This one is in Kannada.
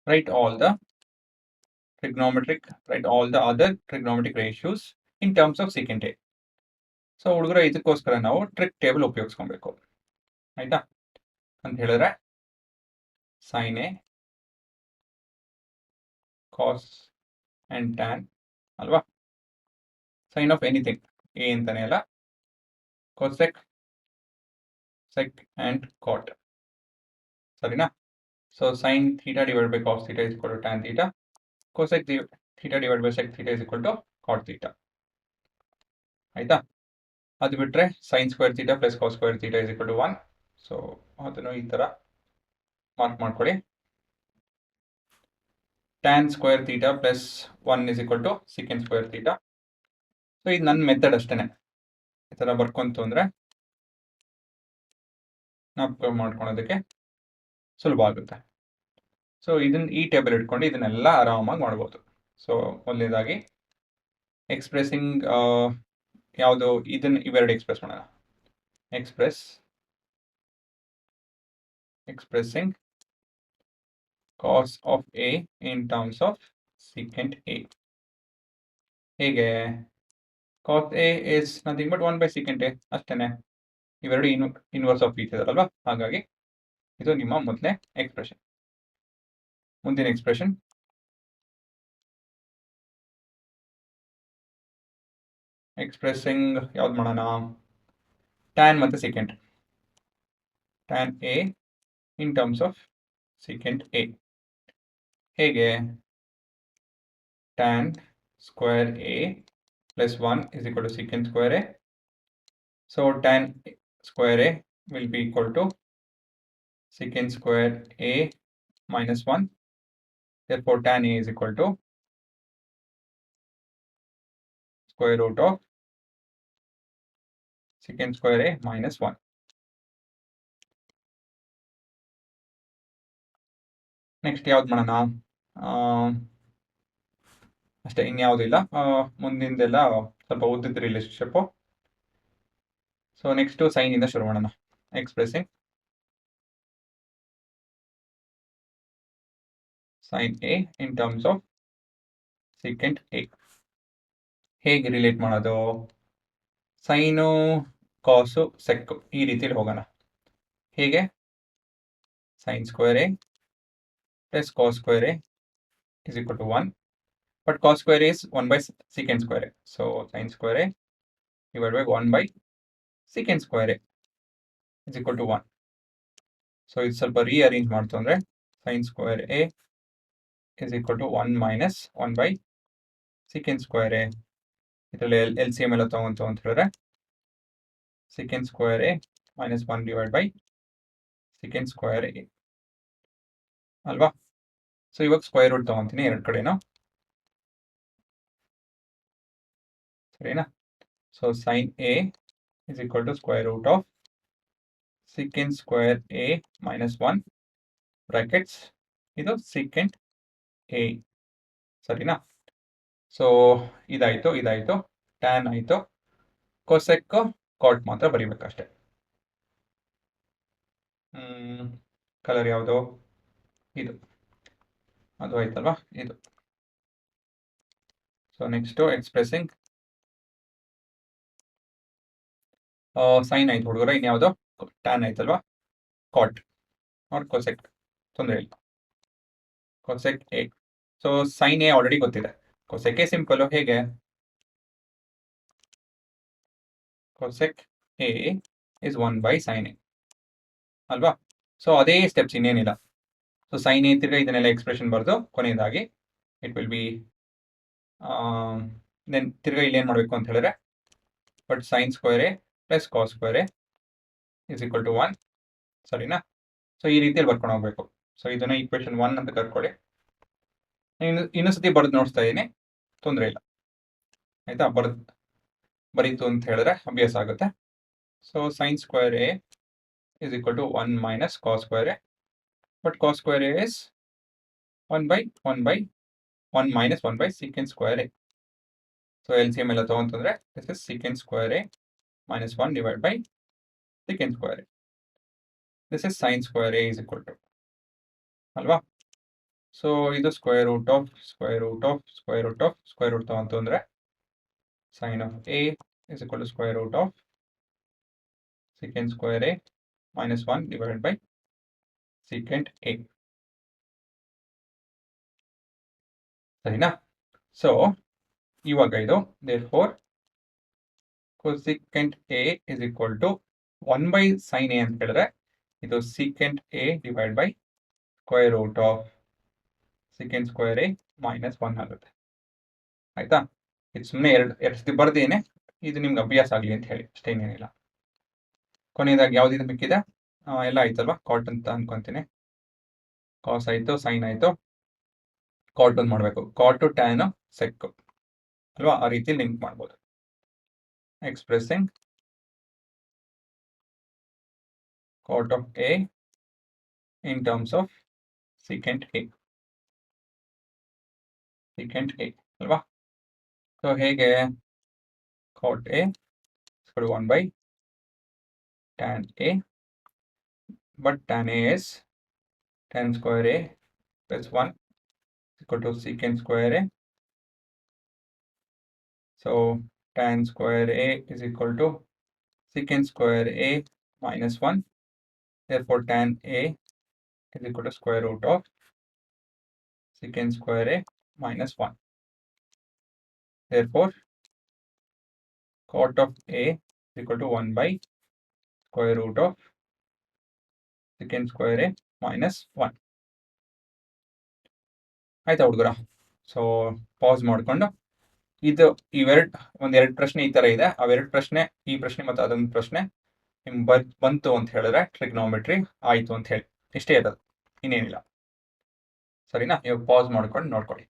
write all the other trigonometric ratios in terms of secant A. So ಹುಡುಗರ ಇದಕ್ಕೋಸ್ಕರ ನಾವು ಟ್ರಿಕ್ ಟೇಬಲ್ ಉಪಯೋಗಿಸ್ಕೊಬೇಕು. ಆಯ್ತಾ ಅಂತ ಹೇಳಿದ್ರೆ sin A cos and tan ಅಲ್ವಾ, ಸೈನ್ ಆಫ್ ಎನಿಥಿಂಗ್ ಎ ಅಂತಾನೆ ಅಲ್ಲ, cosec sec and cot, ಸರಿನಾ? So sin theta divided by cos theta is equal to tan theta, cosec theta divided by sec theta is equal to cot theta. ಆಯ್ತಾ, ಅದು ಬಿಟ್ರೆ sin square theta plus cos square theta is equal to 1. So ಅದನ್ನು ಈ ತರ ಮಾರ್ಕ್ ಮಾಡ್ಕೊಳ್ಳಿ. tan square theta plus 1 is equal to secant square theta. So ಇದು ನನ್ನ ಮೆಥಡ್ ಅಷ್ಟೇನೆ, ಈ ತರ ಬರ್ಕೊಂತು ಅಂದ್ರೆ ಜ್ಞಾಪಕ ಮಾಡ್ಕೊಳೋದಕ್ಕೆ ಸುಲಭ ಆಗುತ್ತೆ. ಸೊ ಇದನ್ನ ಈ ಟೇಬಲ್ ಇಟ್ಕೊಂಡು ಇದನ್ನೆಲ್ಲ ಆರಾಮಾಗಿ ಮಾಡ್ಬೋದು. ಸೊ ಮೊದಲನೇದಾಗಿ ಎಕ್ಸ್ಪ್ರೆಸಿಂಗ್ ಯಾವುದು, ಇದನ್ನ ಇವೆರಡು ಎಕ್ಸ್ಪ್ರೆಸ್ ಮಾಡೋಣ. Expressing cos of A in terms of secant A. ಹೇಗೆ? cos A is nothing but 1 by secant A ಅಷ್ಟೇನೆ. ಇವೆರಡು ಇನ್ವರ್ಸ್ ಆಫ್ ಈಚ್ ಅದಲ್ವಾ, ಹಾಗಾಗಿ ಇದು ನಿಮ್ಮ ಮೊದಲನೇ ಎಕ್ಸ್ಪ್ರೆಷನ್. ಮುಂದಿನ ಎಕ್ಸ್ಪ್ರೆಷನ್ ಎಕ್ಸ್ಪ್ರೆಸಿಂಗ್ ಯಾವ್ದು ಮಾಡೋಣ? tan ಮತ್ತೆ secant. tan A in terms of secant A. ಹೇಗೆ? tan square A plus 1 is equal to secant square A. So tan square A will be equal to secant square A minus 1. Therefore tan A is equal to square root of secant square A minus 1. Next ಯಾವ್ದು ಮಾಡೋಣ? ಅಷ್ಟೇ, ಇನ್ಯಾವುದಿಲ್ಲ. ಮುಂದಿಂದೆಲ್ಲ ಸ್ವಲ್ಪ ಉದ್ದಿದ್ದ ರಿಲೇಶನ್ಶಿಪ್ಪು. ಸೊ ನೆಕ್ಸ್ಟು ಸೈನಿಂದ ಶುರು ಮಾಡೋಣ. Expressing sin A in terms of secant A. ಹೇಗೆ ರಿಲೇಟ್ ಮಾಡೋದು? ಸೈನು ಕಾಸು ಸೆಕ್ ಈ ರೀತಿಯಲ್ಲಿ ಹೋಗೋಣ. ಹೇಗೆ? sin square A plus cos square A is equal to 1. But cos square A is 1 by secant square A. So sin square A divided by 1 by secant square A is equal to 1. So ಇದು ಸ್ವಲ್ಪ ರೀಅರೇಂಜ್ ಮಾಡ್ತು ಅಂದರೆ sin square A is equal to 1 minus 1 by secant square A. ಇದರಲ್ಲಿ LCM ಎಲ್ಲ ತಗೊಂತು ಅಂತ ಹೇಳಿದ್ರೆ secant square A minus 1 divided by secant square A ಅಲ್ವಾ? ಸೊ ಇವಾಗ ಸ್ಕ್ವೇರ್ ರೂಟ್ ತಗೊಂತೀನಿ ಎರಡು ಕಡೆನೂ, ಸರಿನಾ? So sin A is equal to square root of secant square A minus 1 brackets ಇದು secant A, ಸರಿನಾ? ಸೊ ಇದಾಯ್ತು ಟ್ಯಾನ್ ಆಯಿತು. ಕೊಸೆಕ್ ಕಾಟ್ ಮಾತ್ರ ಬರೀಬೇಕಷ್ಟೆ. ಕಲರ್ ಯಾವುದು? ಇದು, ಅದು ಆಯ್ತಲ್ವಾ ಇದು. ಸೊ ನೆಕ್ಸ್ಟು ಎಕ್ಸ್ಪ್ರೆಸಿಂಗ್ ಸೈನ್ ಆಯ್ತು ಹುಡುಗರ, ಇನ್ಯಾವುದು? ಟ್ಯಾನ್ ಆಯ್ತಲ್ವಾ? ಕಾಟ್ ಆರ್ ಕೊಸೆಕ್, ತೊಂದರೆ ಇಲ್ಲ. Cosec A. So sine A already ಗೊತ್ತಿದೆ. Cosec A simple. ಹೇಗೆ? Cosec A is 1 by sin A ಅಲ್ವಾ? ಸೊ ಅದೇ ಸ್ಟೆಪ್ಸ್, ಇನ್ನೇನಿಲ್ಲ. ಸೊ ಸೈನ್ ಎ ತಿರ್ಗಾ ಇದನ್ನೆಲ್ಲ ಎಕ್ಸ್ಪ್ರೆಷನ್ ಬರೆದು ಕೊನೆಯದಾಗಿ ಇಟ್ ವಿಲ್ ಬಿ ದೆನ್ ತಿರ್ಗಾ ಇಲ್ಲಿ ಏನು ಮಾಡಬೇಕು ಅಂತ ಹೇಳಿದ್ರೆ but sine square A plus cos square A is equal to 1, ಸರಿನಾ? ಸೊ ಈ ರೀತಿಯಲ್ಲಿ ಬರ್ಕೊಂಡು ಹೋಗ್ಬೇಕು. ಸೊ ಇದನ್ನ ಈಕ್ವೇಷನ್ 1 ಅಂತ ಕರ್ಕೊಳ್ಳಿ. ಇನ್ನೊಂದ್ಸತಿ ಬರೆದು ನೋಡ್ತಾ ಇದ್ದೀನಿ, ತೊಂದರೆ ಇಲ್ಲ. ಆಯ್ತಾ? ಬರೀತು ಅಂತ ಹೇಳಿದ್ರೆ ಅಭ್ಯಾಸ ಆಗುತ್ತೆ. So sine square A is equal to 1 minus cos square A, but cos square A is 1 by 1 minus 1 by secant square A. So LCM ಎಲ್ಲ ತಗೊಂತಂದ್ರೆ this is secant square A minus 1 divided by secant square A. This is sin square A is equal to, ಅಲ್ವಾ? ಸೊ ಇದು square root of square root of square root of square root ತಗೊಂತು ಅಂದರೆ sine of A is equal to square root of secant square A minus 1 divided by secant a. ಸರಿನಾ? ಸೊ ಇವಾಗ ಇದು therefore cosecant a is equal to 1 by sin a ಅಂತ ಹೇಳಿದ್ರೆ ಇದು secant a divided by square root of secant square a minus 1 ಆಗುತ್ತೆ. ಆಯ್ತಾ? ಇದು ಸುಮ್ಮನೆ ಎರಡು ಸತಿ ಬರ್ದೇನೆ ಇದು ನಿಮ್ಗೆ ಅಭ್ಯಾಸ ಆಗಲಿ ಅಂತ ಹೇಳಿ ಅಷ್ಟೇನೇನಿಲ್ಲ. ಕೊನೆಯದಾಗಿ ಯಾವ್ದಿದು ಮಿಕ್ಕಿದೆ ಎಲ್ಲ ಆಯ್ತಲ್ವಾ? ಕಾಟ್ ಅಂತ ಅನ್ಕೊಂತೀನಿ. ಕಾಸ್ ಆಯ್ತು, ಸೈನ್ ಆಯ್ತು, ಕಾಟ್ ಒಂದು ಮಾಡಬೇಕು. ಕಾಟು ಟ್ಯಾನ್ ಸೆಕ್ ಅಲ್ವಾ? ಆ ರೀತಿ ಲಿಂಕ್ ಮಾಡ್ಬೋದು. Expressing cot of a in terms of secant a. secant a ಅಲ್ವಾ? ಸೊ ಹೇಗೆ cot a is 1 by tan a, but tan a is tan square a plus 1 equal to secant square a. So tan square a is equal to secant square a minus 1. Therefore tan a is equal to square root of secant square a minus 1. Therefore cot of a is equal to 1 by square root of secant square a minus 1. ಆಯ್ತಾ ಹುಡುಗರ? ಸೊ ಪಾಸ್ ಮಾಡ್ಕೊಂಡು ಇದು ಒಂದೆರಡು ಪ್ರಶ್ನೆ ಈ ತರ ಇದೆ. ಅವೆರಡು ಪ್ರಶ್ನೆ, ಈ ಪ್ರಶ್ನೆ ಮತ್ತು ಅದೊಂದು ಪ್ರಶ್ನೆ ನಿಮ್ಗೆ ಬಂತು ಅಂತ ಹೇಳಿದ್ರೆ ಟ್ರಿಗ್ನೋಮೆಟ್ರಿ ಆಯ್ತು ಅಂತ ಹೇಳಿ ಇಷ್ಟೇ ಇರೋದು, ಇನ್ನೇನಿಲ್ಲ. ಸರಿನಾ? ಇವಾಗ ಪಾಸ್ ಮಾಡ್ಕೊಂಡು ನೋಡ್ಕೊಳ್ಳಿ.